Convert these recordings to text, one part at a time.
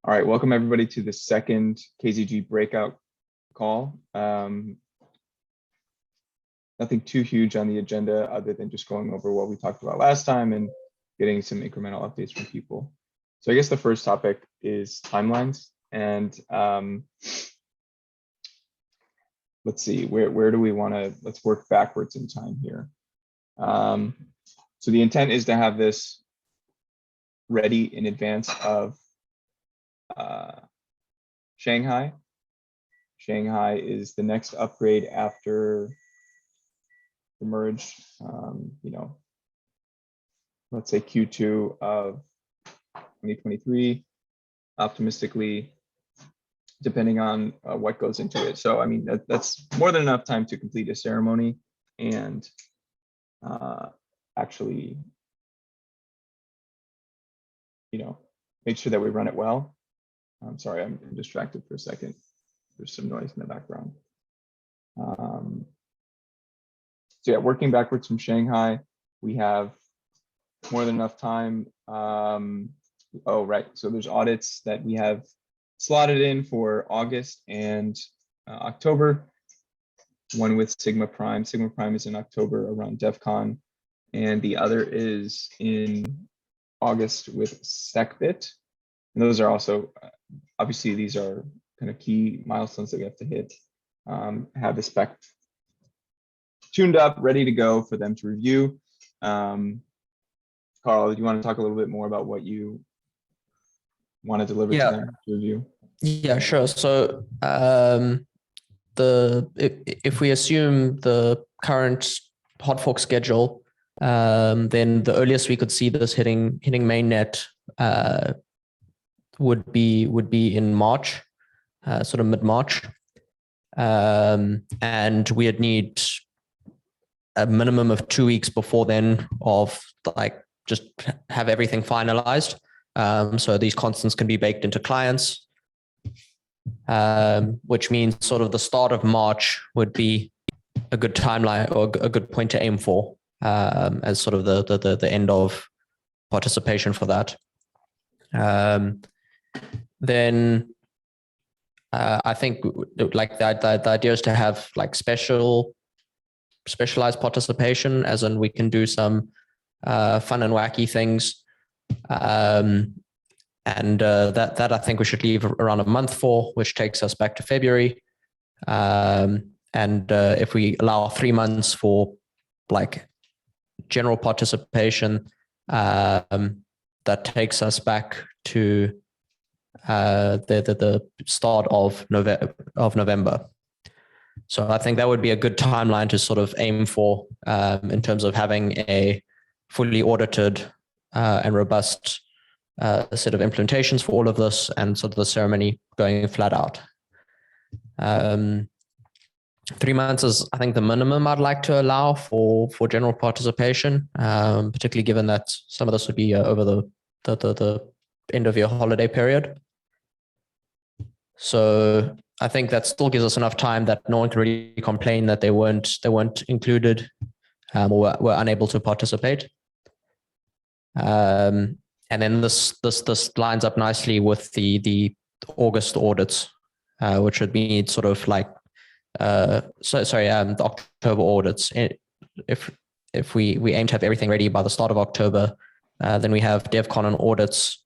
All right, welcome everybody to the second KZG breakout call. Nothing too huge on the agenda other than just going over what we talked about last time and getting some incremental updates from people. So I guess the first topic is timelines. And let's see, where do we want to, let's work backwards in time here. So the intent is to have this ready in advance of Shanghai. Shanghai is the next upgrade after the merge, let's say Q2 of 2023, optimistically, depending on what goes into it. So, I mean, that's more than enough time to complete a ceremony and actually, make sure that we run it well. I'm sorry, I'm distracted for a second. There's some noise in the background. So yeah, working backwards from Shanghai, we have more than enough time. Oh, right. So there's audits that we have slotted in for August and October. One with Sigma Prime. Sigma Prime is in October around DEF CON, and the other is in August with SecBit. And those are also, obviously, these are kind of key milestones that we have to hit. Have the spec tuned up, ready to go for them to review. Carl, do you want to talk a little bit more about what you want to deliver to them to review? Yeah, sure. So if we assume the current hot fork schedule, then the earliest we could see this hitting mainnet would be in March, sort of mid-March, and we'd need a minimum of 2 weeks before then of just have everything finalized. So these constants can be baked into clients, which means sort of the start of March would be a good timeline or a good point to aim for as sort of the end of participation for that. Then I think the idea is to have specialized participation, as in we can do some fun and wacky things. And that I think we should leave around a month for, which takes us back to February. And if we allow 3 months for general participation, that takes us back to the start of November. So I think that would be a good timeline to sort of aim for in terms of having a fully audited and robust set of implementations for all of this, and sort of the ceremony going flat out. 3 months is, I think, the minimum I'd like to allow for general participation, particularly given that some of this would be over the end of your holiday period. So I think that still gives us enough time that no one can really complain that they weren't included or were unable to participate. And then this lines up nicely with the August audits, which would be sort of the October audits. If we aim to have everything ready by the start of October, then we have DevCon and audits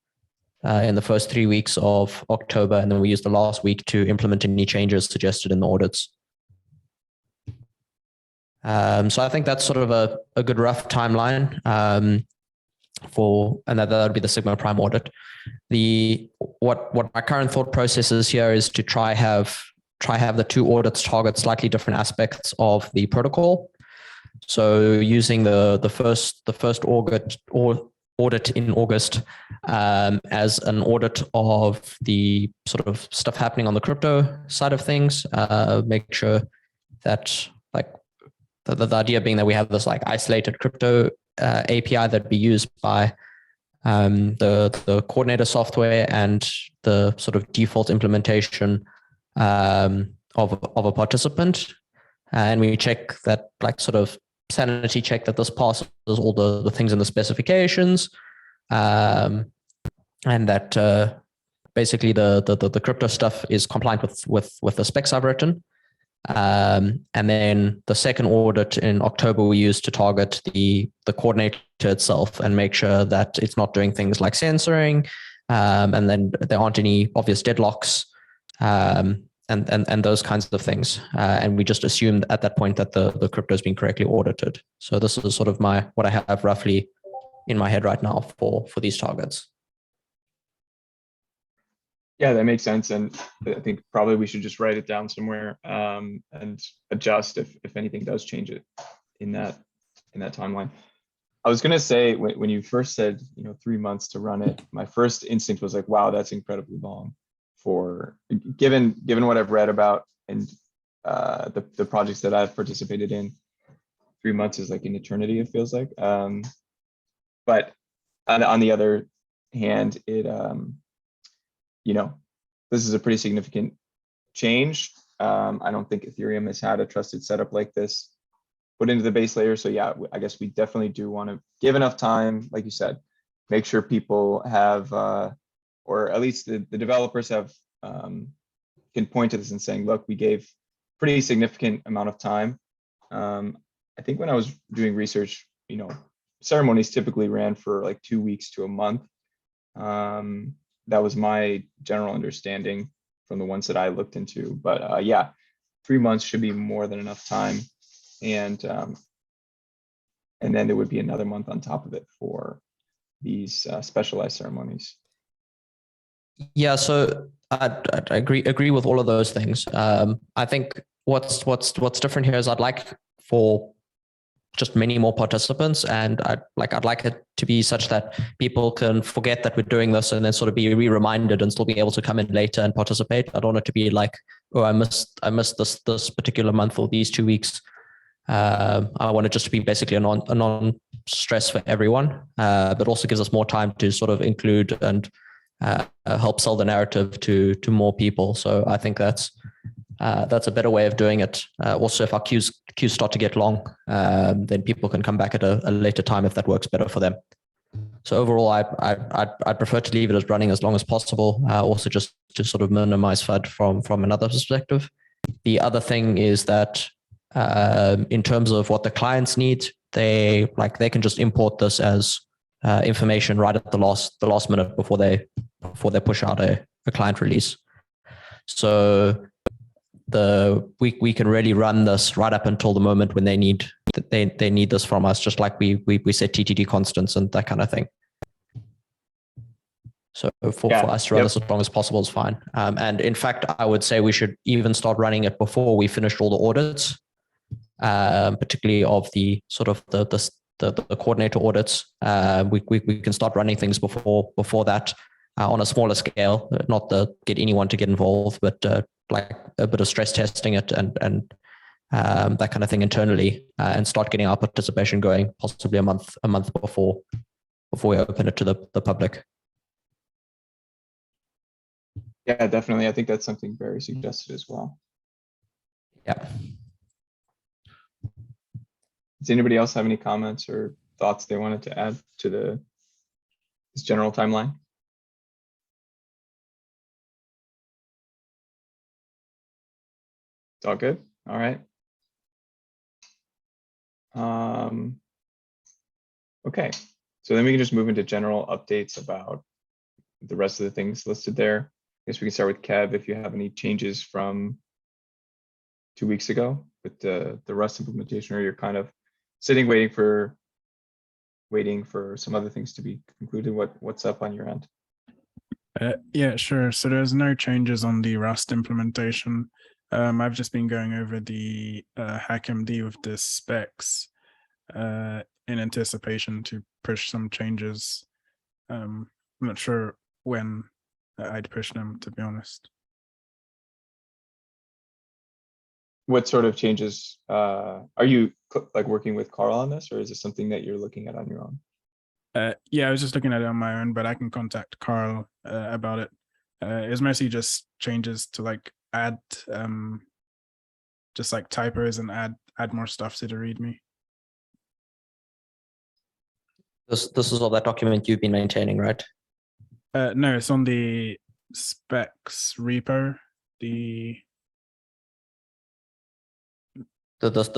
in the first 3 weeks of October, and then we use the last week to implement any changes suggested in the audits. So I think that's sort of a good rough timeline and that would be the Sigma Prime audit. What my current thought process is here is to try have the two audits target slightly different aspects of the protocol. So using the first audit in August as an audit of the sort of stuff happening on the crypto side of things, make sure that the idea being that we have this isolated crypto API that'd be used by the coordinator software and the sort of default implementation of a participant, and we check that sort of sanity check that this passes all the things in the specifications, and that basically the crypto stuff is compliant with the specs I've written. And then the second audit in October we use to target the coordinator itself and make sure that it's not doing things like censoring, and then there aren't any obvious deadlocks, and those kinds of things. And we just assume at that point that the crypto has been correctly audited. So this is sort of what I have roughly in my head right now for these targets. Yeah, that makes sense. And I think probably we should just write it down somewhere, and adjust if anything does change it in that timeline. I was going to say, when you first said, 3 months to run it, my first instinct was like, wow, that's incredibly long for given what I've read about and the projects that I've participated in. 3 months is like an eternity, it feels like. But on the other hand, it this is a pretty significant change. I don't think Ethereum has had a trusted setup like this put into the base layer. So yeah, I guess we definitely do want to give enough time, like you said, make sure people have, or at least the developers have, can point to this and saying, look, we gave pretty significant amount of time. I think when I was doing research, ceremonies typically ran for like 2 weeks to a month. That was my general understanding from the ones that I looked into. But yeah, 3 months should be more than enough time. And then there would be another month on top of it for these specialized ceremonies. Yeah, so I agree with all of those things. I think what's different here is I'd like for just many more participants, and I'd like it to be such that people can forget that we're doing this and then sort of be reminded and still be able to come in later and participate. I don't want it to be like, oh, I missed this particular month or these 2 weeks. I want it just to be basically a non-stress for everyone, but also gives us more time to sort of include and help sell the narrative to more people. So I think that's a better way of doing it. Also, if our queues start to get long, then people can come back at a later time if that works better for them. So overall, I'd prefer to leave it as running as long as possible. Also, just to sort of minimize FUD from another perspective. The other thing is that in terms of what the clients need, they can just import this as information right at the last minute before they push out a client release. So we can really run this right up until the moment when they need this from us, just like we set TTD constants and that kind of thing. So for us to run this as long as possible is fine. And in fact, I would say we should even start running it before we finished all the audits, particularly of the sort of the coordinator audits. We can start running things before that on a smaller scale, not to get anyone to get involved, but like a bit of stress testing it and that kind of thing internally, and start getting our participation going possibly a month before we open it to the public. Yeah, definitely. I think that's something very suggested as well. Yeah. Does anybody else have any comments or thoughts they wanted to add to this general timeline? It's all good. All right. Okay, so then we can just move into general updates about the rest of the things listed there. I guess we can start with Kev, if you have any changes from 2 weeks ago with the Rust implementation, or you're kind of sitting waiting for some other things to be concluded. What's up on your end? Yeah, sure. So there's no changes on the Rust implementation. I've just been going over the HackMD with the specs in anticipation to push some changes. I'm not sure when I'd push them, to be honest. What sort of changes are you like working with Carl on this, or is this something that you're looking at on your own? Yeah, I was just looking at it on my own, but I can contact Carl about it. It's mostly just changes to like add just like typos and add more stuff to the README. This is all that document you've been maintaining, right? No, it's on the specs repo, the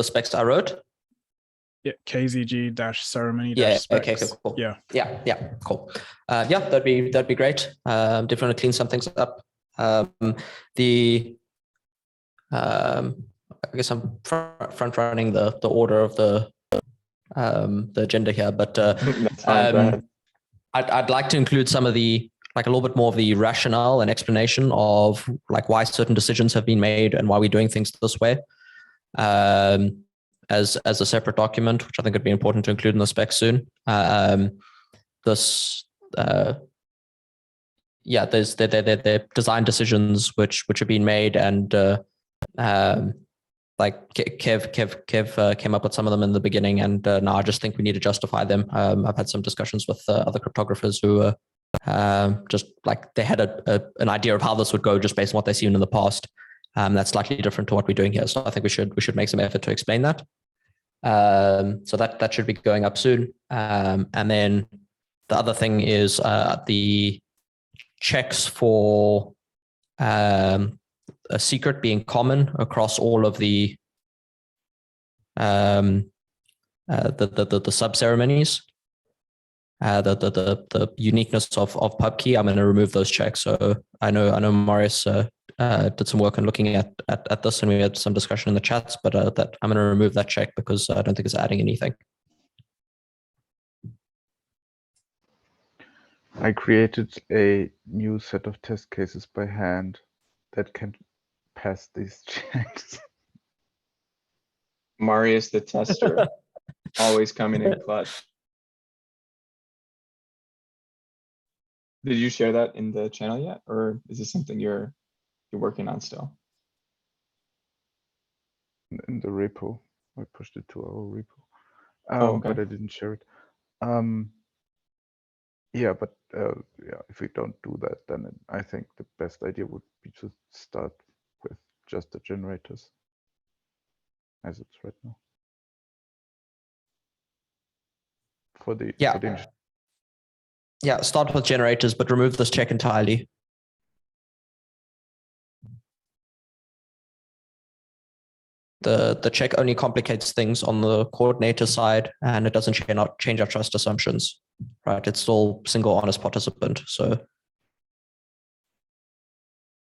specs I wrote. yeah, KZG-Ceremony Yeah. specs. Okay. Cool. Yeah. Yeah. Cool. Yeah, that'd be great. Definitely clean some things up. I guess I'm front running the order of the agenda here, but That's fine. Go ahead. I'd like to include some of a little bit more of the rationale and explanation of like why certain decisions have been made and why we're doing things this way, as a separate document, which I think would be important to include in the spec soon. There's the design decisions which have been made, and like Kev came up with some of them in the beginning, and now I just think we need to justify them. I've had some discussions with other cryptographers who just like they had an idea of how this would go just based on what they've seen in the past. That's slightly different to what we're doing here. So I think we should make some effort to explain that. So that should be going up soon. And then the other thing is the checks for a secret being common across all of the sub ceremonies. The uniqueness of pub key, I'm going to remove those checks. So I know Marius did some work on looking at this, and we had some discussion in the chats, but that I'm going to remove that check because I don't think it's adding anything. I created a new set of test cases by hand that can pass these checks. Marius the tester, always coming in clutch. Did you share that in the channel yet, or is this something you're working on still? In the repo, I pushed it to our repo, Okay. but I didn't share it. Yeah, but if we don't do that, then I think the best idea would be to start with just the generators as it's right now. For the Yeah, start with generators, but remove this check entirely. The check only complicates things on the coordinator side, and it doesn't change our trust assumptions, right? It's still single honest participant. So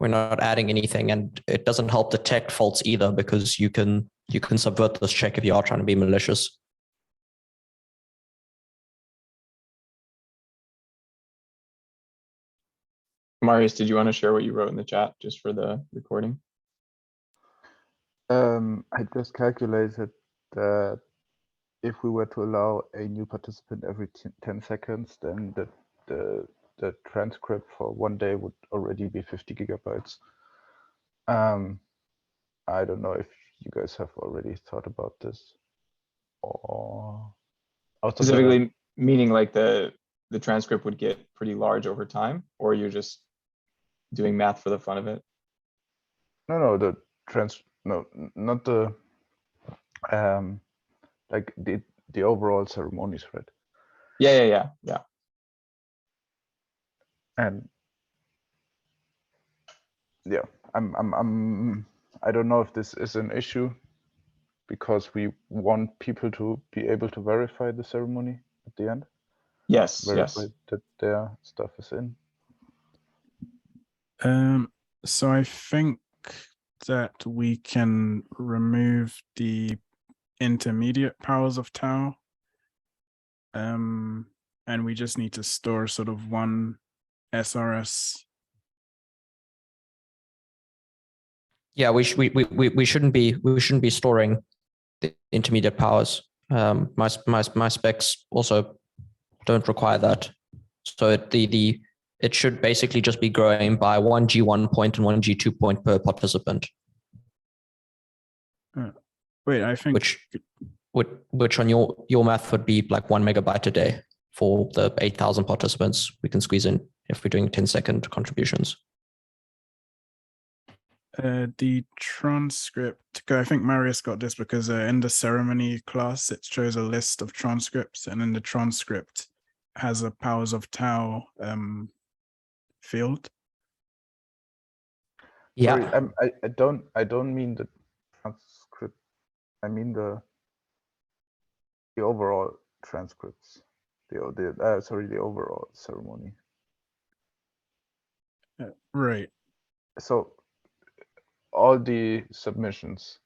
we're not adding anything, and it doesn't help detect faults either, because you can subvert this check if you are trying to be malicious. Marius, did you want to share what you wrote in the chat just for the recording? I just calculated that if we were to allow a new participant every 10 seconds, then the transcript for one day would already be 50 gigabytes. I don't know if you guys have already thought about this, or Specifically meaning like the transcript would get pretty large over time, or you're just doing math for the fun of it? No, not the like the overall ceremonies, right? Yeah. And yeah, I don't know if this is an issue, because we want people to be able to verify the ceremony at the end. Yes. Verify that their stuff is in. So I think that we can remove the intermediate powers of tau, and we just need to store sort of one SRS. Yeah, we shouldn't be storing the intermediate powers. My specs also don't require that. So it should basically just be growing by one G1 point and one G2 point per participant. Wait, I think which on your math would be like 1 megabyte a day for the 8,000 participants we can squeeze in if we're doing 10-second contributions. The transcript, I think Marius got this because in the ceremony class, it shows a list of transcripts, and then the transcript has a powers of tau field. Sorry, Yeah. I don't mean the transcript. I mean the overall transcripts. The overall ceremony. Right. So all the submissions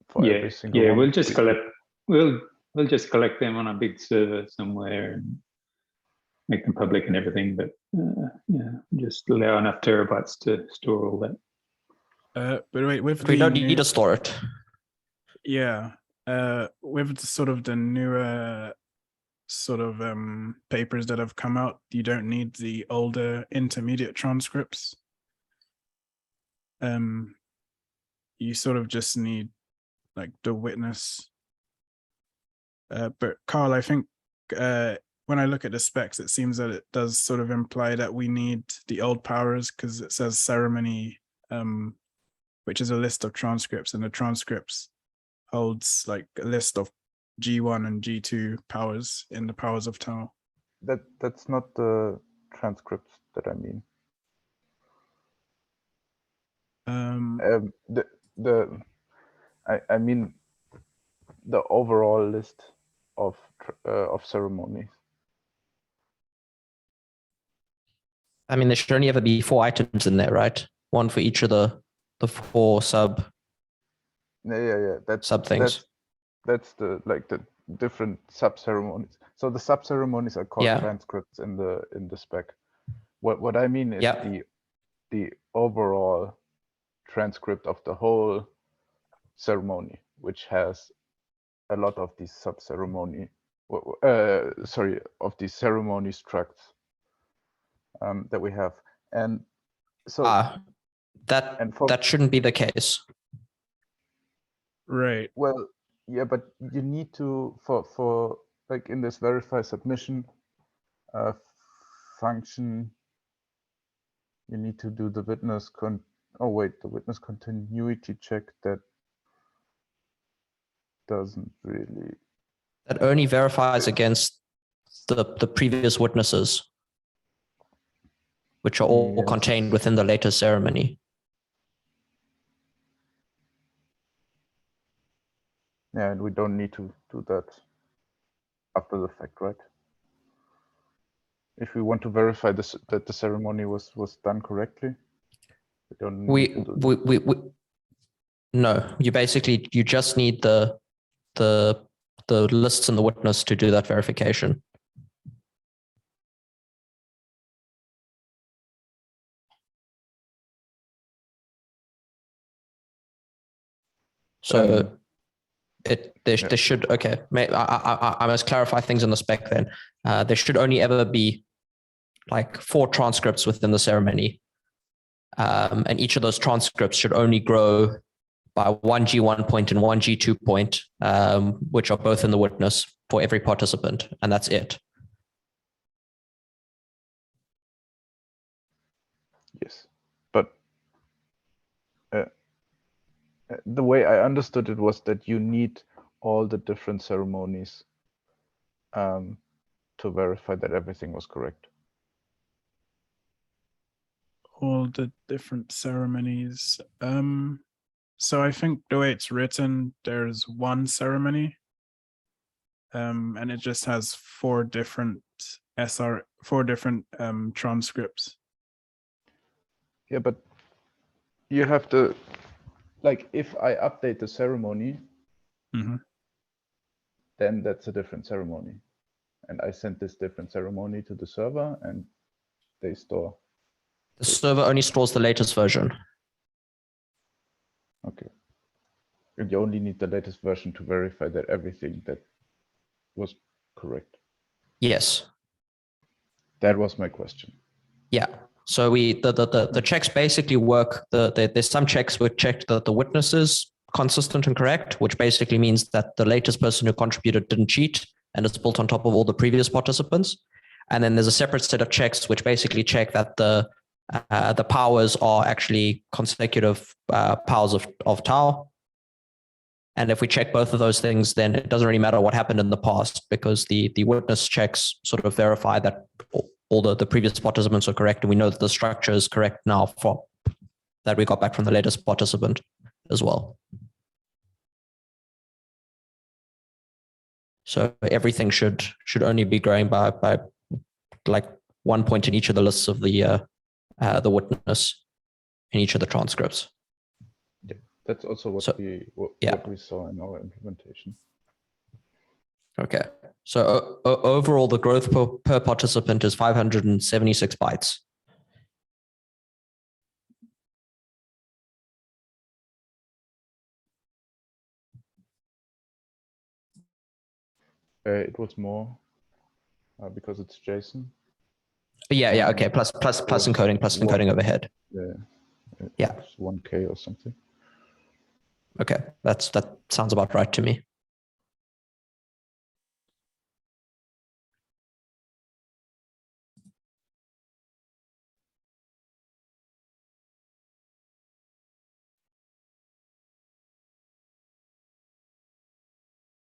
for Yeah, every single yeah. one. We'll just collect. We'll just collect them on a big server somewhere and make them public and everything. But yeah, just allow enough terabytes to store all that. But wait, with We the don't new, need to store it. yeah, with the sort of the newer sort of papers that have come out, you don't need the older intermediate transcripts. You sort of just need like the witness. But Carl, I think when I look at the specs, it seems that it does sort of imply that we need the old powers, because it says ceremony, which is a list of transcripts, and the transcripts holds like a list of G1 and G2 powers in the powers of Tau. That's not the transcripts that I mean. I mean the overall list of ceremonies. I mean, there should only ever be 4 items in there, right? One for each of the 4 sub Yeah. sub things. That's the like the different sub ceremonies. So the sub ceremonies are called Yeah. transcripts in the spec. What I mean is Yeah. the overall transcript of the whole ceremony, which has a lot of these sub ceremony, of these ceremony structs that we have, and so that shouldn't be the case. Right. Well, yeah, but you need to for like in this verify submission function, you need to do the witness the witness continuity check. That doesn't really. That only verifies against the previous witnesses, which are all Yes. contained within the latest ceremony. Yeah, and we don't need to do that after the fact, right? If we want to verify this that the ceremony was done correctly, we don't need to do that. No, you just need the lists and the witness to do that verification. So there should, okay, I must clarify things in the spec then. There should only ever be like 4 transcripts within the ceremony. And each of those transcripts should only grow by 1 G1 point and 1 G2 point, which are both in the witness for every participant, and that's it. Yes, but the way I understood it was that you need all the different ceremonies to verify that everything was correct. All the different ceremonies. So I think the way it's written, there's one ceremony, and it just has 4 different transcripts. Yeah, but you have to, like, if I update the ceremony, then that's a different ceremony. And I send this different ceremony to the server and they store. The server only stores the latest version. Okay. And you only need the latest version to verify that everything that was correct. Yes. That was my question. Yeah. So the checks basically work. There's some checks which check that the witness is consistent and correct, which basically means that the latest person who contributed didn't cheat and it's built on top of all the previous participants. And then there's a separate set of checks which basically check that the powers are actually consecutive powers of tau. And if we check both of those things, then it doesn't really matter what happened in the past because the witness checks sort of verify that all the previous participants are correct, and we know that the structure is correct now for that we got back from the latest participant as well. So everything should only be growing by like 1 point in each of the lists of the witness in each of the transcripts. Yeah, that's also what we saw in our implementation. Okay, so overall, the growth per participant is 576 bytes. It was more because it's JSON. Yeah, okay. Plus encoding overhead. Yeah, it's 1K or something. Okay, that sounds about right to me.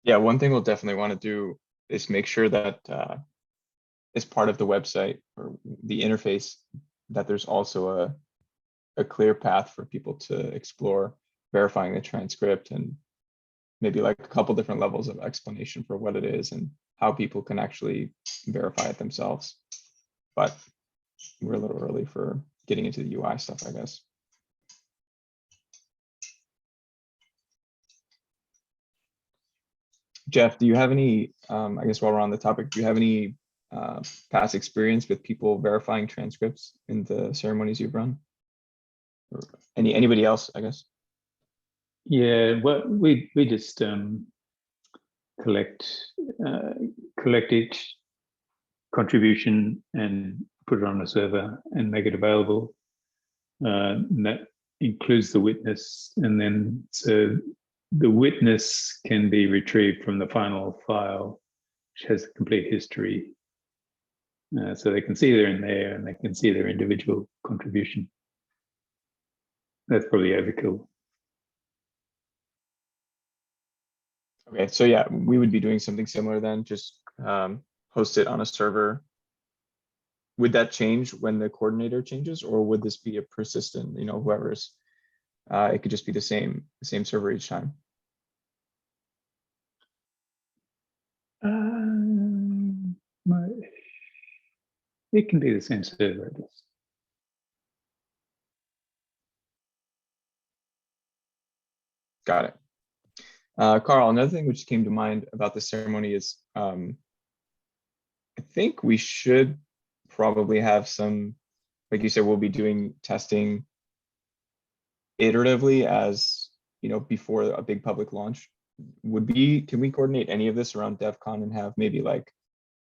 Yeah, one thing we'll definitely want to do is make sure that as part of the website or the interface, that there's also a clear path for people to explore verifying the transcript, and maybe like a couple different levels of explanation for what it is and how people can actually verify it themselves. But we're a little early for getting into the UI stuff, I guess. Geoff, do you have any, I guess while we're on the topic, do you have any past experience with people verifying transcripts in the ceremonies you've run? Or anybody else, I guess? Yeah, well, we just collect each contribution and put it on a server and make it available. And that includes the witness, and then so the witness can be retrieved from the final file, which has a complete history. So they can see they're in there and they can see their individual contribution. That's probably overkill. Okay, so yeah, we would be doing something similar then, just host it on a server. Would that change when the coordinator changes, or would this be a persistent, whoever's, it could just be the same server each time? It can be the same server, I guess. Got it. Carl, another thing which came to mind about the ceremony is I think we should probably have some, like you said, we'll be doing testing iteratively as, before a big public launch. Can we coordinate any of this around DEF CON and have maybe like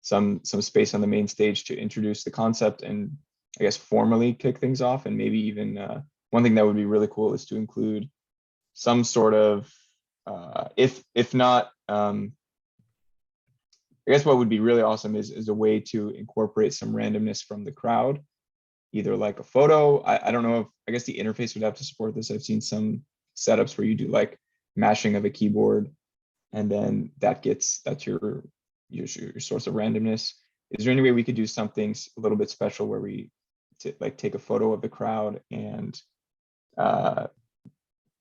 some space on the main stage to introduce the concept and I guess formally kick things off? And maybe even one thing that would be really cool is to include some sort of if not, I guess what would be really awesome is a way to incorporate some randomness from the crowd, either like a photo. I don't know if, I guess the interface would have to support this. I've seen some setups where you do like mashing of a keyboard, and then that's your source of randomness. Is there any way we could do something a little bit special where we take a photo of the crowd and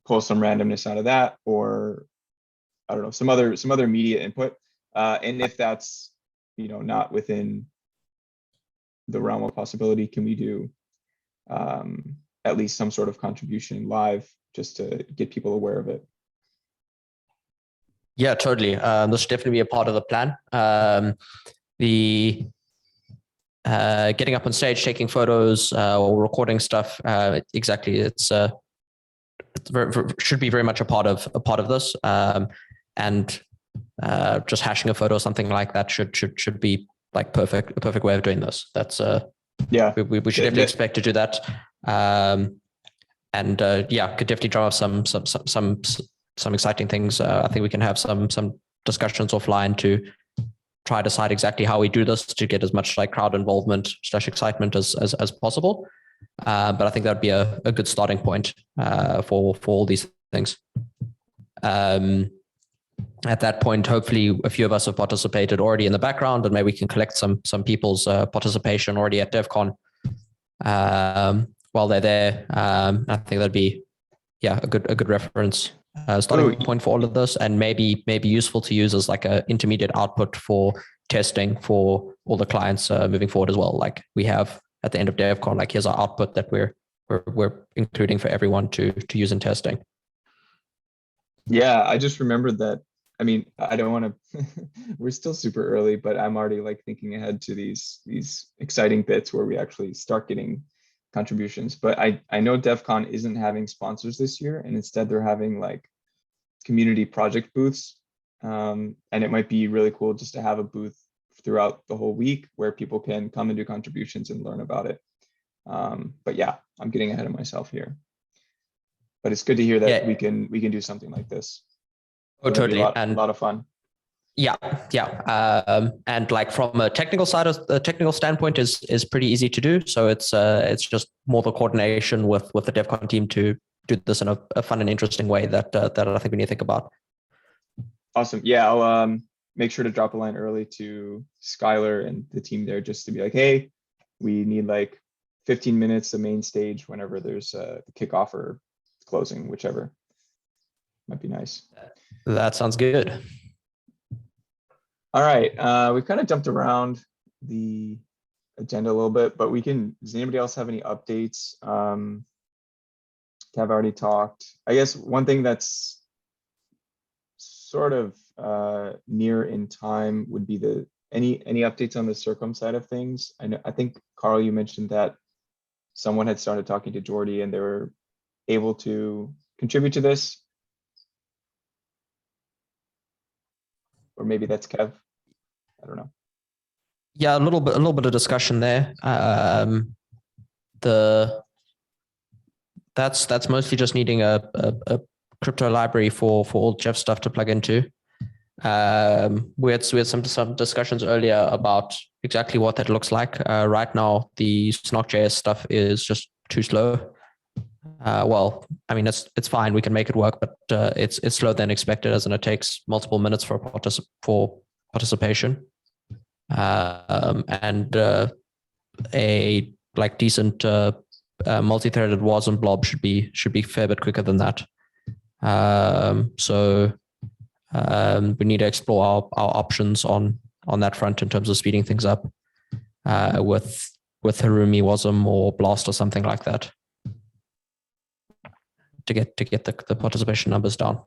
pull some randomness out of that, or I don't know, some other media input, and if that's not within the realm of possibility, can we do at least some sort of contribution live just to get people aware of it? Yeah, totally. This should definitely be a part of the plan. The getting up on stage, taking photos, or recording stuff. Exactly, it's should be very much a part of this, and just hashing a photo or something like that should be like a perfect way of doing this. That's yeah, we should definitely expect to do that, and yeah, could definitely draw up some exciting things. I think we can have some discussions offline to try to decide exactly how we do this to get as much like crowd involvement / excitement as possible. But I think that'd be a good starting point for all these things. at that point, hopefully a few of us have participated already in the background, and maybe we can collect some people's participation already at DevCon while they're there. I think that'd be a good reference starting point for all of this, and maybe useful to use as like a intermediate output for testing for all the clients moving forward as well. Like we have at the end of DevCon, like here's our output that we're including for everyone to use in testing. Yeah, I just remembered that. I mean, I don't want to, we're still super early, but I'm already like thinking ahead to these exciting bits where we actually start getting contributions. But I know DEF CON isn't having sponsors this year, and instead they're having like community project booths. And it might be really cool just to have a booth throughout the whole week where people can come and do contributions and learn about it. But yeah, I'm getting ahead of myself here. But it's good to hear that we can do something like this. Oh, totally. A lot of fun. Yeah. And like from a technical side of the technical standpoint is pretty easy to do. So it's just more the coordination with the DevCon team to do this in a fun and interesting way that I think we need to think about. Awesome. Yeah, I'll make sure to drop a line early to Skylar and the team there just to be like, hey, we need like 15 minutes the main stage whenever there's the kickoff or closing, whichever. Might be nice. That sounds good. All right, we've kind of jumped around the agenda a little bit, but does anybody else have any updates? I've already talked. I guess one thing that's sort of near in time would be any updates on the Circum side of things. I think Carl, you mentioned that someone had started talking to Jordy and they were able to contribute to this. Or maybe that's Kev. I don't know. Yeah, a little bit of discussion there. That's mostly just needing a crypto library for all Geoff stuff to plug into. We had some discussions earlier about exactly what that looks like. Right now, the Snark.js stuff is just too slow. Well, I mean, it's fine. We can make it work, but it's slower than expected, as in it takes multiple minutes for participation. And a like decent multi-threaded WASM blob should be a fair bit quicker than that. So we need to explore our options on that front in terms of speeding things up with Harumi WASM or Blast or something like that to get the participation numbers down.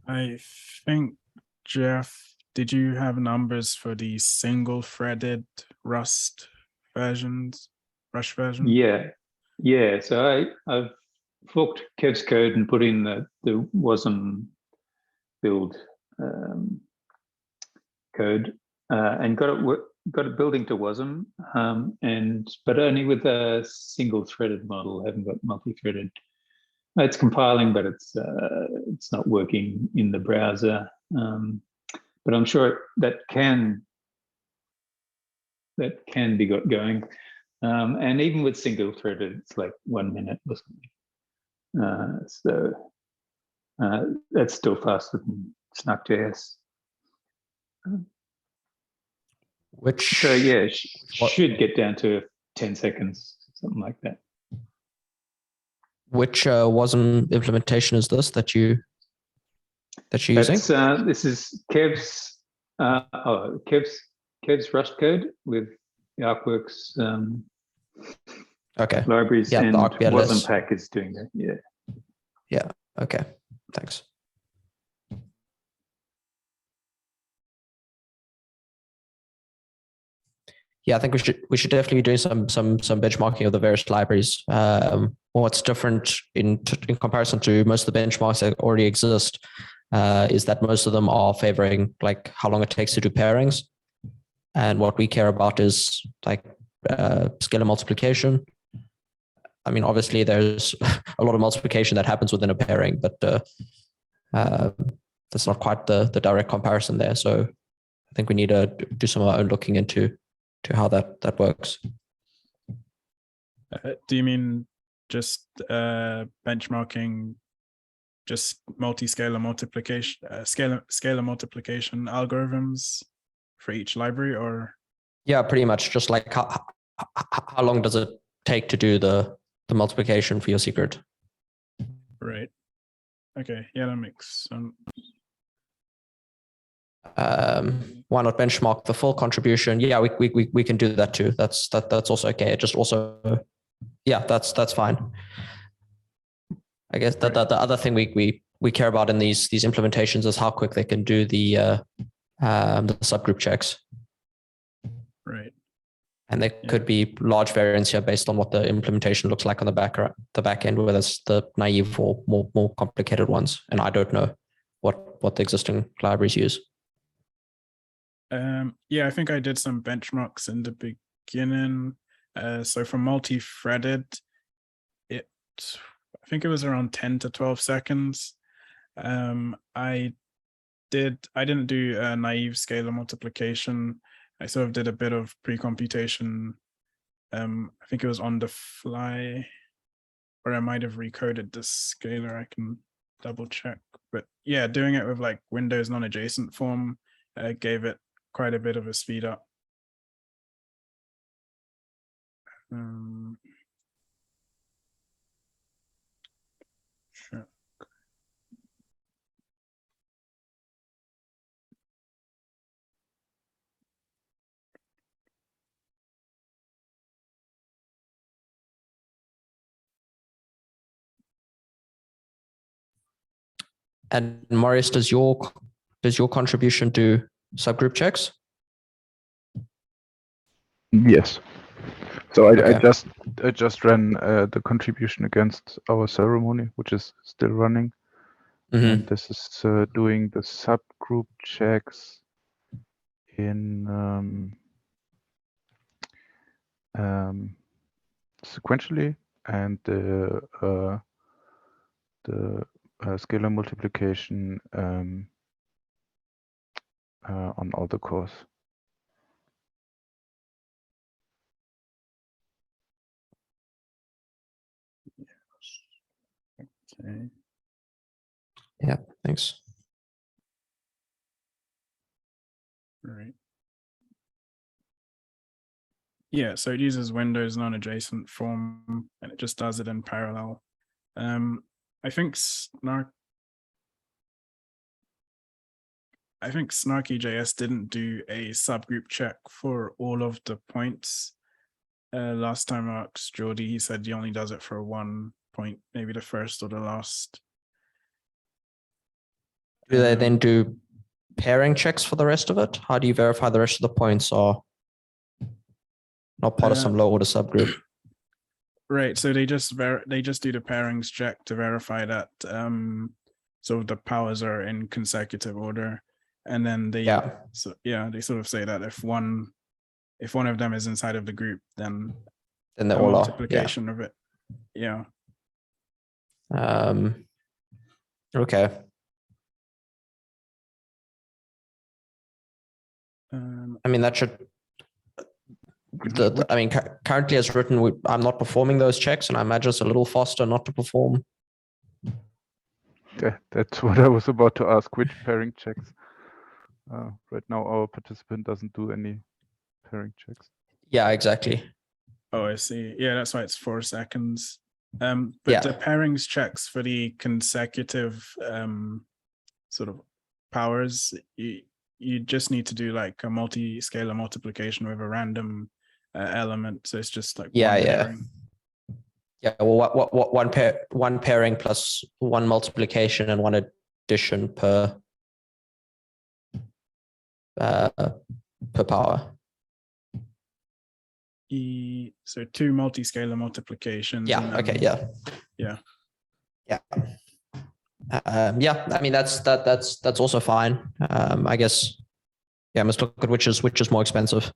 I think, Geoff, did you have numbers for the single-threaded Rust version? Yeah. So I've forked Kev's code and put in the WASM build code and got it building to WASM, but only with a single-threaded model. I haven't got multi-threaded. It's compiling, but it's not working in the browser. But I'm sure that can be got going. And even with single-threaded, it's like 1 minute or something. So that's still faster than Snark.js. So yeah, should get down to 10 seconds, something like that. Which WASM implementation is this that you're using? This is Kev's Rust code with the ArcWorks libraries, and WASM pack is doing that. Yeah. Okay. Thanks. Yeah, I think we should definitely be doing some benchmarking of the various libraries. What's different in comparison to most of the benchmarks that already exist is that most of them are favoring like how long it takes to do pairings, and what we care about is like scalar multiplication. I mean, obviously there's a lot of multiplication that happens within a pairing, but that's not quite the direct comparison there. So I think we need to do some of our own looking into how that works. Do you mean just benchmarking just multi-scalar multiplication, scalar multiplication algorithms for each library, or? Yeah, pretty much. Just like how long does it take to do the multiplication for your secret? Right. Okay. Yeah, that makes sense. Why not benchmark the full contribution? Yeah, we can do that too. That's also okay. It just also, yeah, that's fine. I guess that the other thing we care about in these implementations is how quick they can do the subgroup checks. Right. And there could be large variance here based on what the implementation looks like on the back end, whether it's the naive or more complicated ones. And I don't know what the existing libraries use. Yeah, I think I did some benchmarks in the beginning. So for multi-threaded, I think it was around 10 to 12 seconds. I didn't do a naive scalar multiplication. I sort of did a bit of pre-computation. I think it was on the fly, or I might have recoded the scalar. I can double check. But yeah, doing it with like Windows non-adjacent form gave it quite a bit of a speed up. Sure. And Maurice, does your contribution do subgroup checks? Yes. So I Okay. just ran the contribution against our ceremony, which is still running. Mm-hmm. And this is doing the subgroup checks in sequentially, and the scalar multiplication on all the cores. Okay. Yeah, thanks. Right. Yeah, so it uses Windows non-adjacent form, and it just does it in parallel. I think Snarky.js didn't do a subgroup check for all of the points. Last time I asked Jordy, he said he only does it for one point, maybe the first or the last. Do they then do pairing checks for the rest of it? How do you verify the rest of the points are not part of some low order subgroup? Right, so they just do the pairings check to verify that so the powers are in consecutive order, and then they they sort of say that if one of them is inside of the group, then they the all multiplication of it. Yeah. Okay. I mean, that should. I mean, currently as written, I'm not performing those checks, and I imagine it's a little faster not to perform. That's what I was about to ask. Which pairing checks? Right now, our participant doesn't do any pairing checks. Yeah, exactly. Oh, I see. Yeah, that's why it's 4 seconds. But the pairings checks for the consecutive sort of powers, you just need to do like a multi-scalar multiplication with a random element. So it's just like one pairing. Yeah. Well, one pairing plus one multiplication and one addition per power. So 2 multi-scalar multiplications. Yeah. Okay. Yeah. Yeah. Yeah. I mean, that's also fine. I guess. Yeah. Must look at which is more expensive.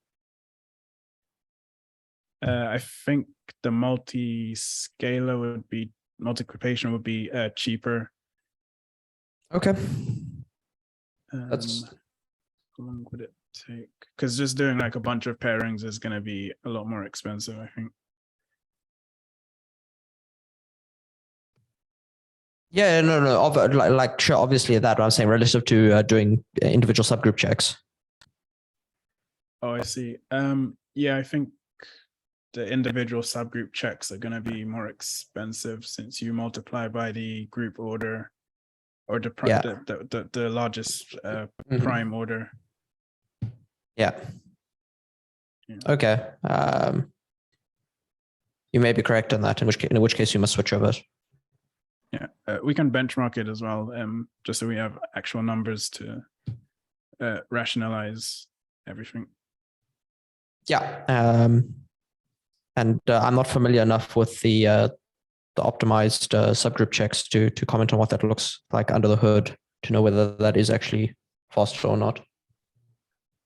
I think the multi-scalar multiplication would be cheaper. Okay. How long would it take? Because just doing like a bunch of pairings is going to be a lot more expensive, I think. Yeah, no. Like sure, obviously that I'm saying relative to doing individual subgroup checks. Oh, I see. Yeah, I think the individual subgroup checks are going to be more expensive since you multiply by the group order or Yeah. the largest Mhm. prime order. Yeah. Yeah. Okay. You may be correct on that. In which case you must switch over. Yeah, we can benchmark it as well, just so we have actual numbers to rationalize everything. Yeah. And I'm not familiar enough with the optimized subgroup checks to comment on what that looks like under the hood to know whether that is actually faster or not.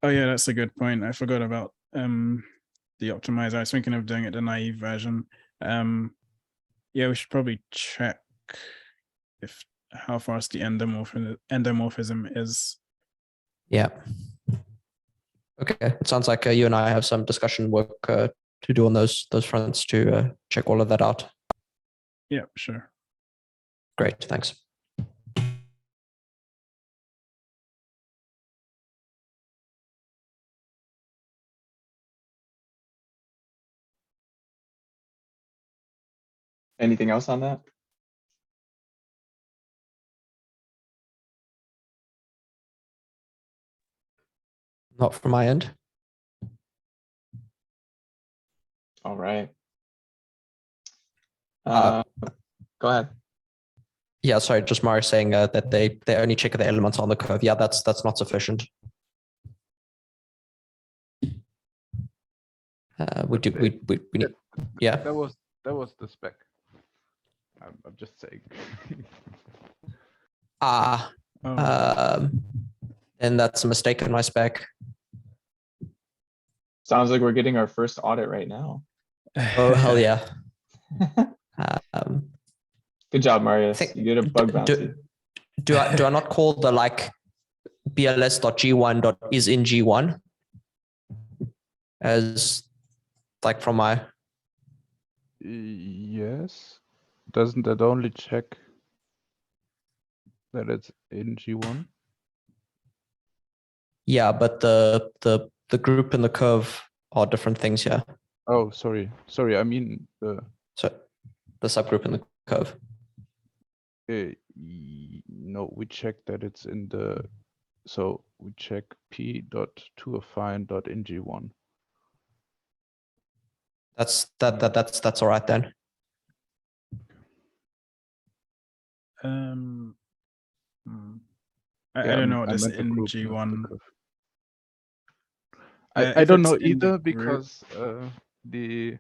Oh yeah, that's a good point. I forgot about the optimizer. I was thinking of doing it the naive version. Yeah, we should probably check if how fast the endomorphism is. Yeah. Okay. It sounds like you and I have some discussion work to do on those fronts to check all of that out. Yeah, sure. Great. Thanks. Anything else on that? Not from my end. All right. Uh, Go ahead. Yeah, sorry, just Mara saying that they only check the elements on the curve. Yeah, that's not sufficient. We need, yeah. That was the spec. I'm just saying. And that's a mistake in my spec. Sounds like we're getting our first audit right now. Oh hell yeah. Good job, Marius. You get a bug bounty. Do I not call the like bls.g1 is in G1 as like from my? Yes. Doesn't that only check that it's in G1? Yeah, but the group and the curve are different things here. Oh, sorry. I mean So the subgroup and the curve. no, we check that it's in the. So we check p dot to affine dot in G1. That's all right then. I don't know what this in G1. I don't know either because the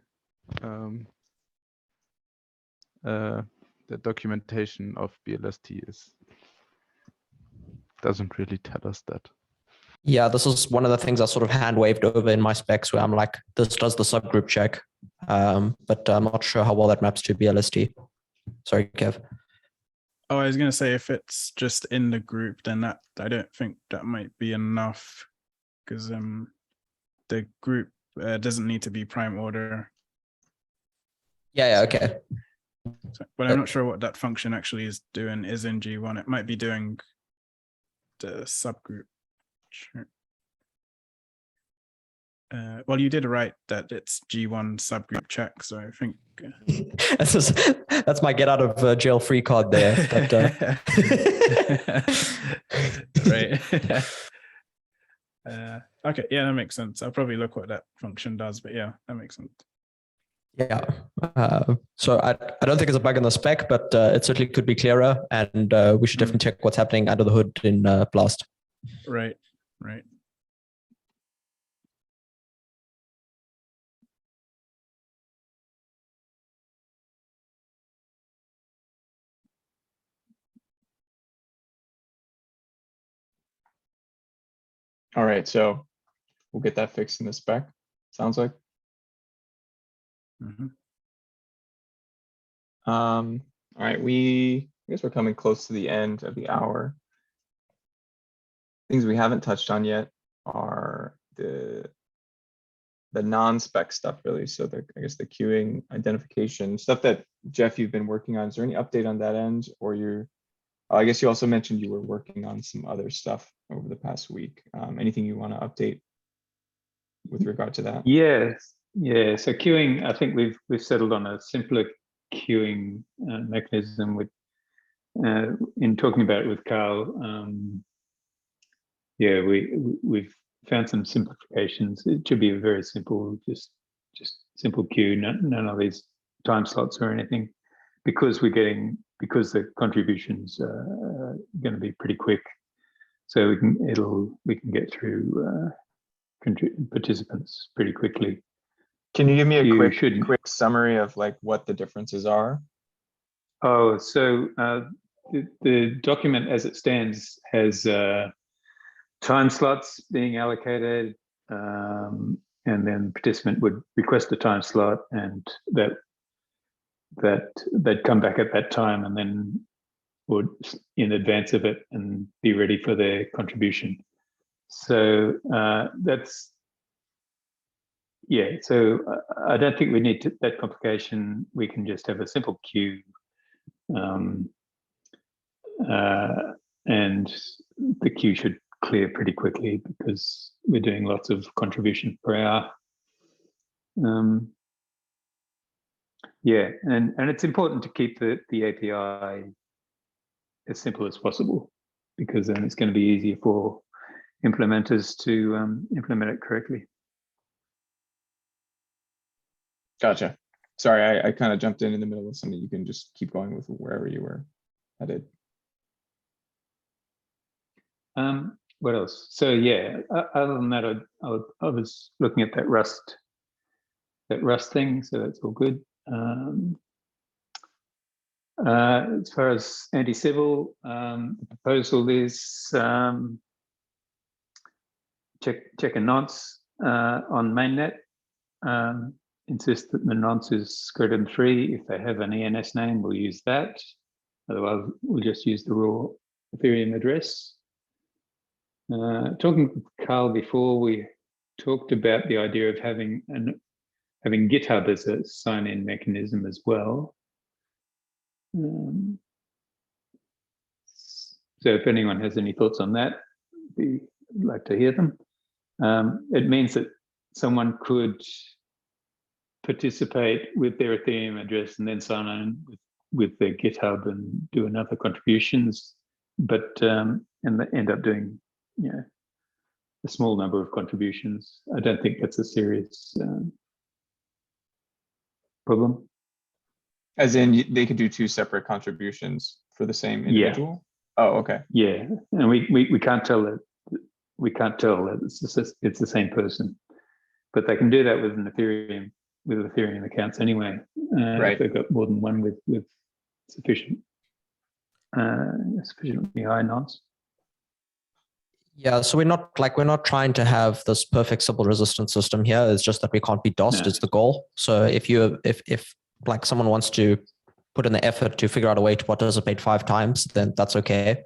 documentation of BLST doesn't really tell us that. Yeah, this is one of the things I sort of hand waved over in my specs where I'm like, this does the subgroup check, but I'm not sure how well that maps to BLST. Sorry, Kev. Oh, I was going to say if it's just in the group, then that I don't think that might be enough because the group doesn't need to be prime order. Yeah, okay. So, but I'm not sure what that function actually is doing is in G1. It might be doing the subgroup. Sure. Well, you did write that it's G1 subgroup check, so I think that's my get out of jail free card there. But, right. Okay, yeah, that makes sense. I'll probably look what that function does, but yeah, that makes sense. Yeah. So I don't think it's a bug in the spec, but it certainly could be clearer, and we should definitely check what's happening under the hood in Blast. Right. All right, so we'll get that fixed in the spec. Sounds like. Mm-hmm. All right, I guess we're coming close to the end of the hour. Things we haven't touched on yet are the non-spec stuff really. So I guess the queuing, identification, stuff that Geoff, you've been working on. Is there any update on that end, or I guess you also mentioned you were working on some other stuff over the past week. Anything you want to update with regard to that? Yes, yeah. So queuing, I think we've settled on a simpler queuing mechanism with in talking about it with Carl. Yeah, we've found some simplifications. It should be a very simple, just simple queue, none of these time slots or anything, because the contributions are going to be pretty quick, so we can get through participants pretty quickly. Can you give me a quick summary of like what the differences are? Oh, so the document as it stands has time slots being allocated, and then participant would request a time slot, and that they'd come back at that time and then would in advance of it and be ready for their contribution. So that's, yeah, so I don't think we need that complication. We can just have a simple queue, and the queue should clear pretty quickly because we're doing lots of contribution per hour. Yeah, and it's important to keep the API as simple as possible, because then it's going to be easier for implementers to implement it correctly. Gotcha. Sorry, I kind of jumped in the middle of something. You can just keep going with wherever you were headed. What else? So yeah, other than that, I was looking at that Rust thing, so that's all good. As far as anti-civil, the proposal is check a nonce on mainnet. Insist that the nonce is greater than 3. If they have an ENS name, we'll use that. Otherwise, we'll just use the raw Ethereum address. Talking with Carl before, we talked about the idea of having GitHub as a sign-in mechanism as well. So if anyone has any thoughts on that, I'd like to hear them. It means that someone could participate with their Ethereum address and then sign on with their GitHub and do another contributions, but and they end up doing, you know, a small number of contributions. I don't think that's a serious problem. As in, they could do 2 separate contributions for the same individual? Yeah. Oh, okay. Yeah, and we can't tell that it's the same person, but they can do that with an Ethereum accounts anyway. Right. If they've got more than one with sufficiently high nonce. Yeah, so we're not trying to have this perfect simple resistance system here. It's just that we can't be DOSed is the goal. So if like someone wants to put in the effort to figure out a way to participate 5 times, then that's okay.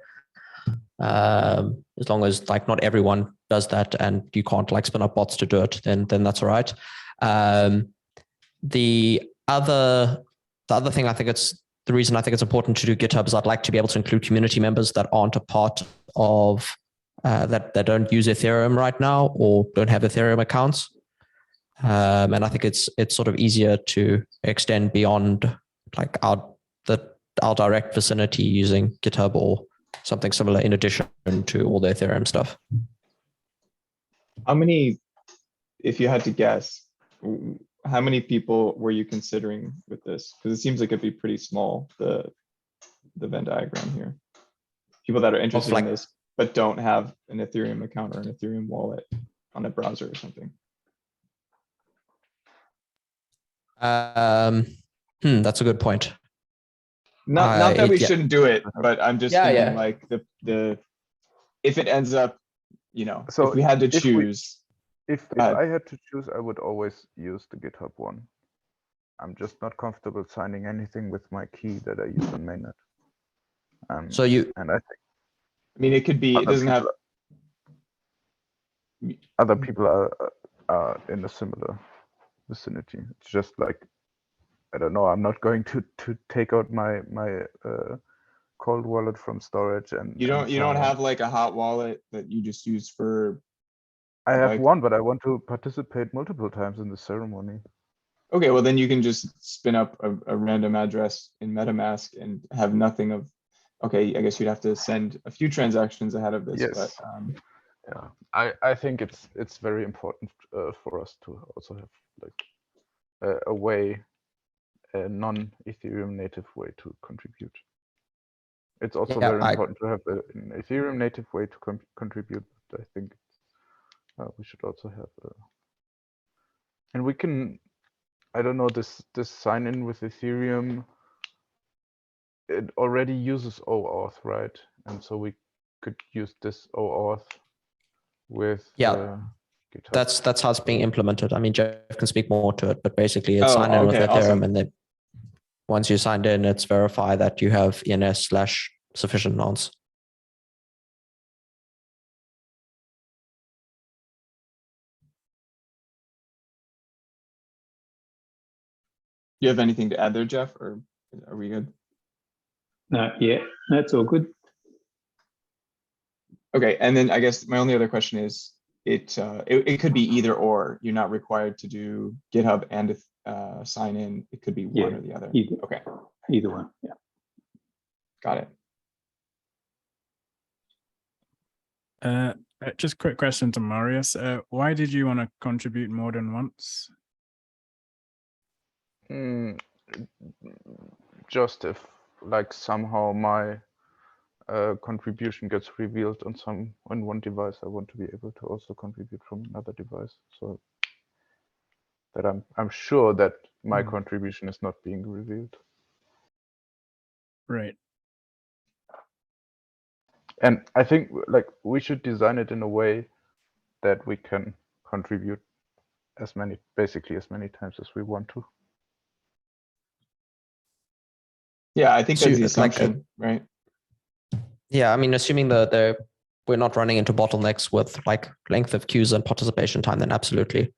As long as like not everyone does that and you can't like spin up bots to do it, then that's all right. The other thing the reason I think it's important to do GitHub is I'd like to be able to include community members that aren't a part of that don't use Ethereum right now or don't have Ethereum accounts. And I think it's sort of easier to extend beyond like our direct vicinity using GitHub or something similar in addition to all the Ethereum stuff. How many, if you had to guess, how many people were you considering with this? Because it seems like it'd be pretty small, the Venn diagram here. People that are interested in this, but don't have an Ethereum account or an Ethereum wallet on a browser or something. That's a good point. Not that we shouldn't do it, but I'm just thinking like the if it ends up, you know, so if we had to choose. If I had to choose, I would always use the GitHub one. I'm just not comfortable signing anything with my key that I use on mainnet. So you and I think. I mean, it could be. It doesn't have. Other people are are in a similar vicinity. It's just like, I don't know, I'm not going to take out my cold wallet from storage and You don't sign in. have like a hot wallet that you just use for. I have like- one, but I want to participate multiple times in the ceremony. Okay, well then you can just spin up a random address in MetaMask and have nothing of. Okay, I guess you'd have to send a few transactions ahead of this, Yes. but Yeah, I think it's very important for us to also have like a way, a non-Ethereum native way to contribute. It's also Yeah, very important to have an Ethereum native way to contribute. But I think we should also have, and we can, I don't know, this sign in with Ethereum. It already uses OAuth, right? And so we could use this OAuth with Yeah. GitHub. That's how it's being implemented. I mean, Geoff can speak more to it, but basically it's Oh, signed in with okay, Ethereum, awesome. and then once you signed in, it's verify that you have ENS/sufficient nonce. you have anything to add there, Geoff, or are we good? Yeah, that's all good. Okay, and then I guess my only other question is, it could be either or. You're not required to do GitHub and sign in. It could be one Yeah, or the other. either. Okay, Either one. Yeah. got it. Just quick question to Marius. Why did you want to contribute more than once? Just if like somehow my contribution gets revealed on one device, I want to be able to also contribute from another device, so that I'm sure that my contribution is not being revealed. Right. And I think like we should design it in a way that we can contribute basically as many times as we want to. Yeah, I think So, that's the like, assumption, right? Yeah, I mean, assuming that we're not running into bottlenecks with like length of queues and participation time, then absolutely.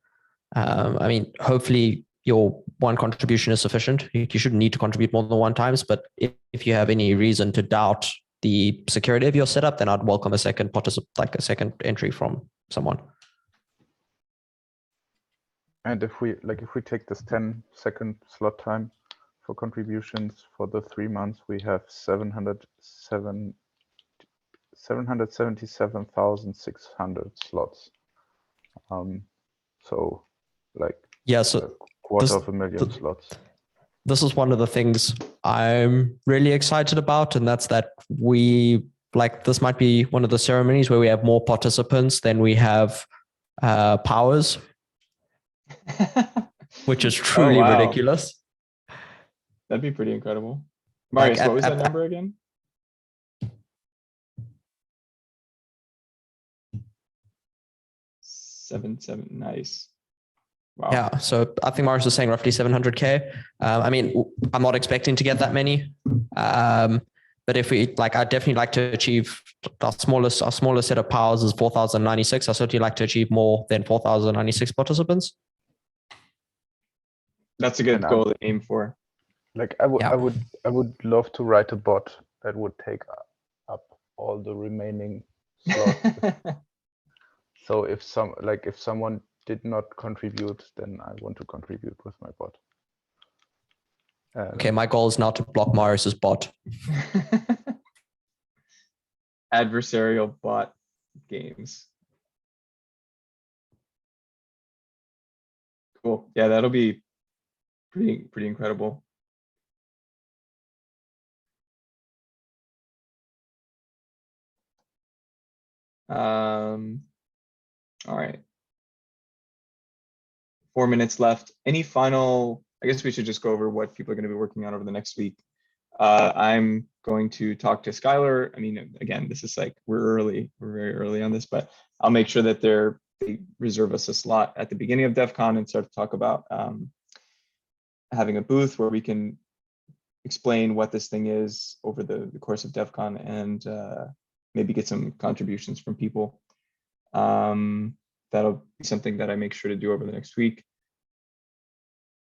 I mean, hopefully your one contribution is sufficient. You shouldn't need to contribute more than one times, but if you have any reason to doubt the security of your setup, then I'd welcome a second entry from someone. And if we take this 10-second slot time for contributions for the 3 months, we have 777,600 slots. So like so a quarter of a million slots. This is one of the things I'm really excited about, and that's that this might be one of the ceremonies where we have more participants than we have powers, which is truly wow. ridiculous. That'd be pretty incredible. Marius, what was that number again? Seven, nice. Wow. Yeah, so I think Marius was saying roughly 700K. I mean, I'm not expecting to get that many, but if we I'd definitely like to achieve our smallest set of powers is 4,096. I certainly like to achieve more than 4,096 participants. That's a good goal to aim for. Like I would love to write a bot that would take up all the remaining slots. So if someone did not contribute, then I want to contribute with my bot. Okay, my goal is now to block Marius's bot. Adversarial bot games. Cool. Yeah, that'll be pretty incredible. All right. 4 minutes left. Any final, I guess we should just go over what people are going to be working on over the next week. I'm going to talk to Skylar. I mean, again, this is like, we're very early on this, but I'll make sure that they reserve us a slot at the beginning of DEF CON and start to talk about having a booth where we can explain what this thing is over the course of DEF CON and maybe get some contributions from people. that'll be something that I make sure to do over the next week.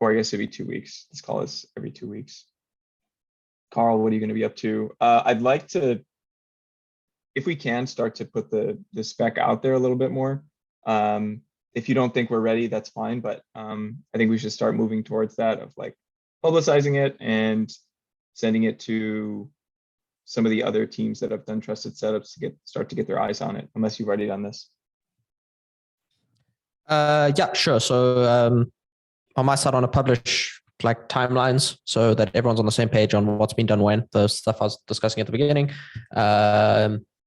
Or I guess it'd be 2 weeks. Let's call this every 2 weeks. Carl, what are you going to be up to? I'd like to, if we can, start to put the spec out there a little bit more. If you don't think we're ready, that's fine. But I think we should start moving towards that of like publicizing it and sending it to some of the other teams that have done trusted setups to start to get their eyes on it, unless you've already done this. Yeah, sure. So on my side, I want to publish like timelines so that everyone's on the same page on what's been done when, the stuff I was discussing at the beginning.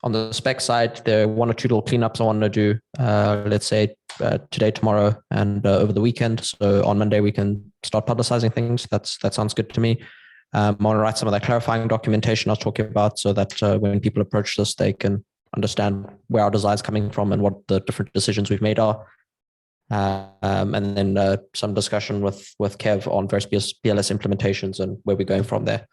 On the spec side, there are 1 or 2 little cleanups I want to do, let's say today, tomorrow, and over the weekend. So on Monday, we can start publicizing things. That sounds good to me. I want to write some of that clarifying documentation I was talking about so that when people approach this, they can understand where our design's coming from and what the different decisions we've made are. And then some discussion with Kev on various PLS implementations and where we're going from there.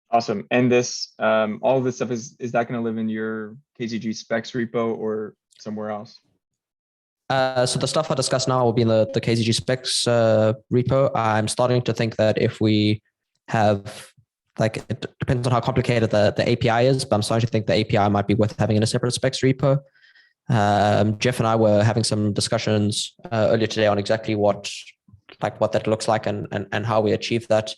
Awesome. And this, all of this stuff, is that going to live in your KZG specs repo or somewhere else? So the stuff I discussed now will be in the KZG specs repo. I'm starting to think that if we have, like, it depends on how complicated the API is, but I'm starting to think the API might be worth having in a separate specs repo. Geoff and I were having some discussions earlier today on exactly what that looks like and how we achieve that.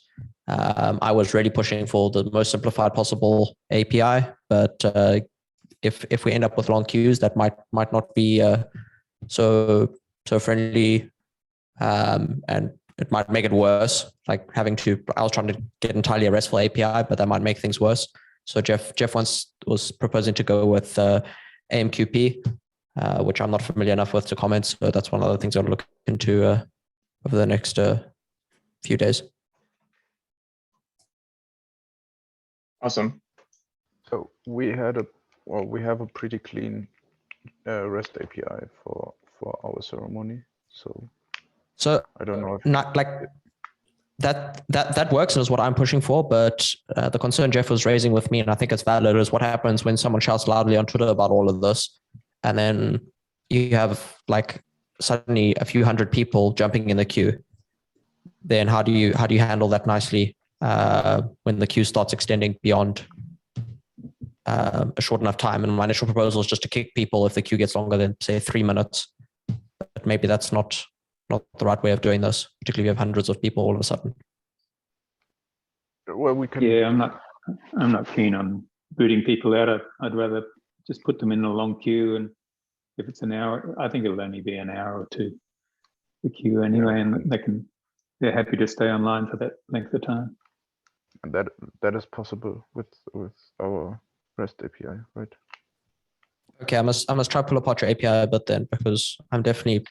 I was really pushing for the most simplified possible API, but if we end up with long queues, that might not be so friendly, and it might make it worse. Like I was trying to get entirely a RESTful API, but that might make things worse. So Geoff once was proposing to go with AMQP, which I'm not familiar enough with to comment. So that's one of the things I'll look into over the next few days. Awesome. So we have a pretty clean REST API for our ceremony. So I don't know if not like that works and is what I'm pushing for. But the concern Geoff was raising with me, and I think it's valid, is what happens when someone shouts loudly on Twitter about all of this, and then you have like suddenly a few hundred people jumping in the queue. Then how do you handle that nicely when the queue starts extending beyond a short enough time? And my initial proposal is just to kick people if the queue gets longer than, say, 3 minutes. But maybe that's not the right way of doing this, particularly if you have hundreds of people all of a sudden. well, we can. Yeah, I'm not keen on booting people out. I'd rather just put them in a long queue, and if it's an hour, I think it'll only be an hour or two, the queue anyway, and they're happy to stay online for that length of time. And that is possible with our REST API, right? Okay, I must try to pull apart your API a bit then, because I'm definitely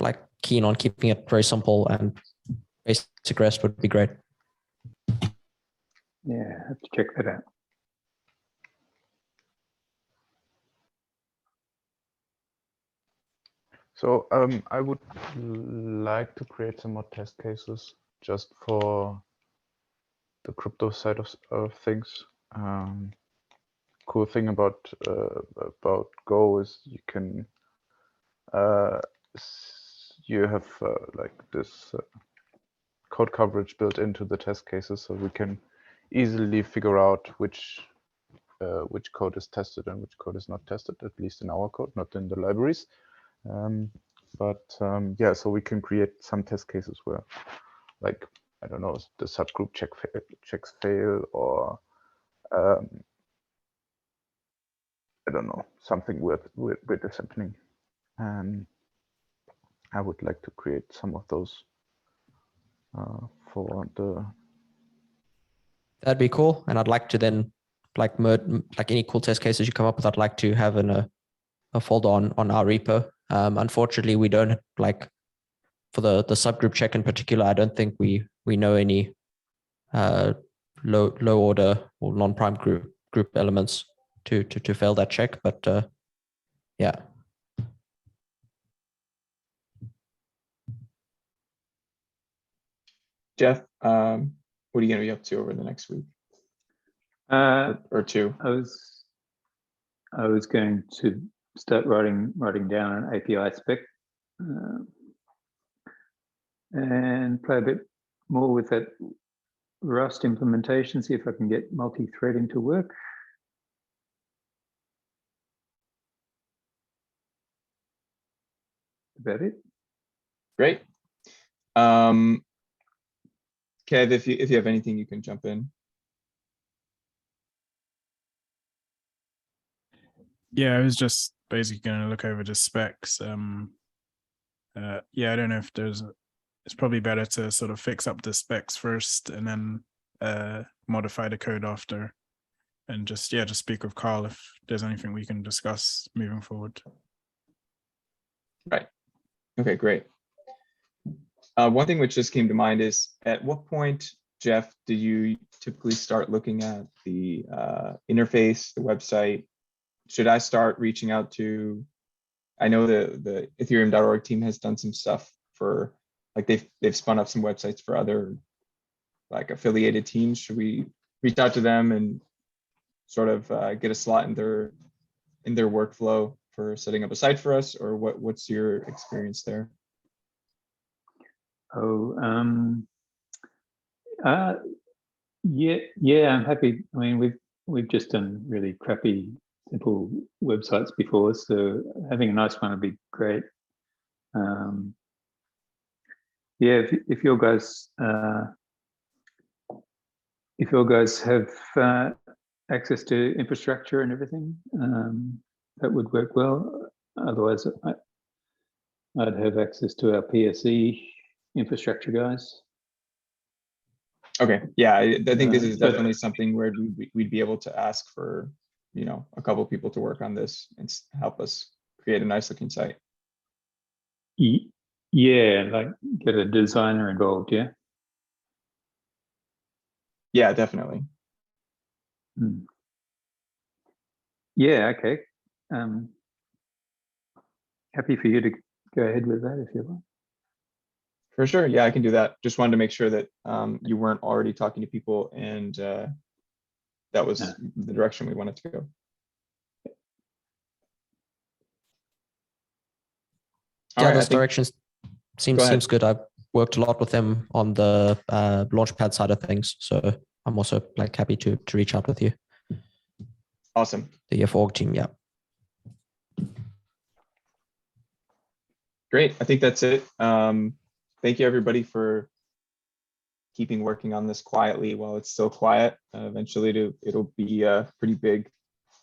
like keen on keeping it very simple, and basic REST would be great. Yeah, I have to check that out. So I would like to create some more test cases just for the crypto side of things. Cool thing about Go is you can you have like this code coverage built into the test cases, so we can easily figure out which code is tested and which code is not tested, at least in our code, not in the libraries. Yeah, so we can create some test cases where, like, I don't know, the subgroup checks fail, or I don't know, something weird is happening. I would like to create some of those for the. That'd be cool, and I'd like to then like any cool test cases you come up with, I'd like to have in a folder on our repo. Unfortunately, we don't, like, for the subgroup check in particular, I don't think we know any low order or non-prime group elements to fail that check. But yeah. Geoff, what are you going to be up to over the next week or two? I was going to start writing down an API spec and play a bit more with that Rust implementation, see if I can get multi-threading to work. About it. Great. Kev, if you have anything, you can jump in. Yeah, I was just basically going to look over the specs. Yeah, I don't know if it's probably better to sort of fix up the specs first and then modify the code after. And just speak with Carl if there's anything we can discuss moving forward. Right. Okay, great. One thing which just came to mind is, at what point, Geoff, do you typically start looking at the interface, the website? Should I start reaching out to, I know the Ethereum.org team has done some stuff for, like they've spun up some websites for other like affiliated teams. Should we reach out to them and sort of get a slot in their workflow for setting up a site for us, or what's your experience there? Oh, yeah, I'm happy. I mean, we've just done really crappy, simple websites before, so having a nice one would be great. Yeah, if your guys have access to infrastructure and everything, that would work well. Otherwise, I'd have access to our PSE infrastructure guys. Okay, yeah, I think this is definitely something where we'd be able to ask for, you know, a couple people to work on this and help us create a nice looking site. Yeah, like get a designer involved. Yeah. Yeah, definitely. Yeah. Okay. Happy for you to go ahead with that if you want. For sure. Yeah, I can do that. Just wanted to make sure that you weren't already talking to people and that was the direction we wanted to go. Yeah, this direction seems good. I've worked a lot with them on the Launchpad side of things, so I'm also like happy to reach out with you. Awesome. The EF.org team, yeah. Great. I think that's it. Thank you everybody for keeping working on this quietly while it's still quiet. Eventually it'll be pretty big,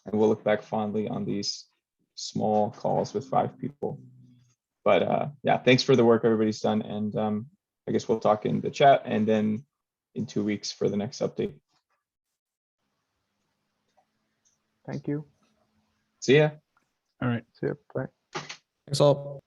and we'll look back fondly on these small calls with 5 people. But yeah, thanks for the work everybody's done, and I guess we'll talk in the chat and then in 2 weeks for the next update. Thank you. See ya. All right. See you. Bye. Thanks all.